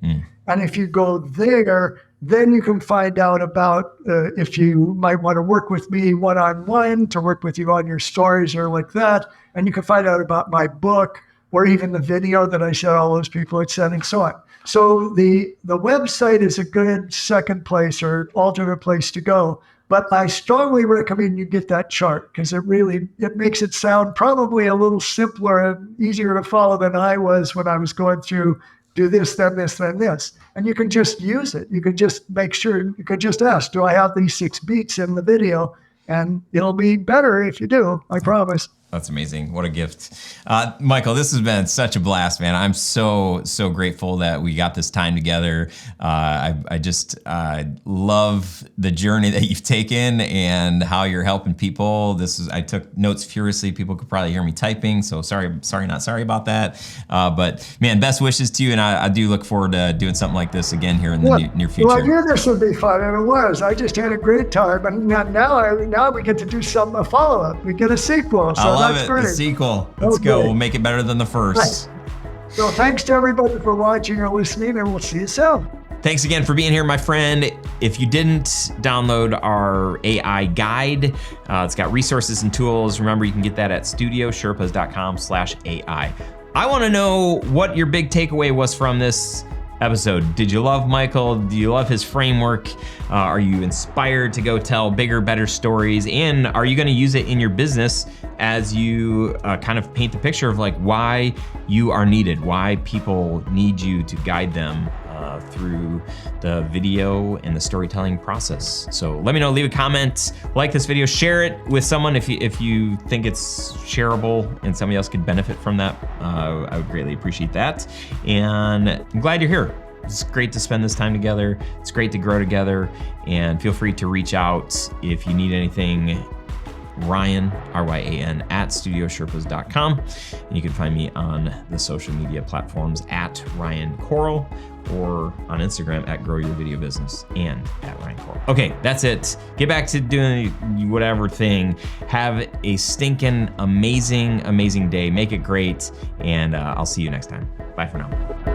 And if you go there, then you can find out about if you might want to work with me one-on-one, to work with you on your stories or like that. And you can find out about my book or even the video that I showed all those people had sent and so on. So the website is a good second place or alternate place to go. But I strongly recommend you get that chart, because it makes it sound probably a little simpler and easier to follow than I was when I was going through do this, then this, then this. And you can just use it. You can just make sure, you can just ask, do I have these 6 beats in the video? And it'll be better if you do, I promise. That's amazing. What a gift. Michael, this has been such a blast, man. I'm so grateful that we got this time together. I just love the journey that you've taken and how you're helping people. I took notes furiously. People could probably hear me typing, so sorry, not sorry about that. But man, best wishes to you, and I do look forward to doing something like this again here in the near future. Well, I knew this would be fun, and it was. I just had a great time, and now we get to do a follow-up. We get a sequel. So I love it. Great. The sequel. Let's go. We'll make it better than the first. Nice. So thanks to everybody for watching or listening, and we'll see you soon. Thanks again for being here, my friend. If you didn't download our AI guide, it's got resources and tools. Remember, you can get that at studiosherpas.com/AI. I want to know what your big takeaway was from this episode. Did you love Michael? Do you love his framework? Are you inspired to go tell bigger, better stories? And are you going to use it in your business as you kind of paint the picture of like why you are needed, why people need you to guide them through the video and the storytelling process? So let me know, leave a comment, like this video, share it with someone if you think it's shareable and somebody else could benefit from that. I would greatly appreciate that. And I'm glad you're here. It's great to spend this time together. It's great to grow together, and feel free to reach out if you need anything. Ryan, R-Y-A-N, at studiosherpas.com. And you can find me on the social media platforms at Ryan Coral, or on Instagram at Grow Your Video Business and at Ryan Coral. Okay, that's it. Get back to doing whatever thing. Have a stinking amazing day. Make it great, and I'll see you next time. Bye for now.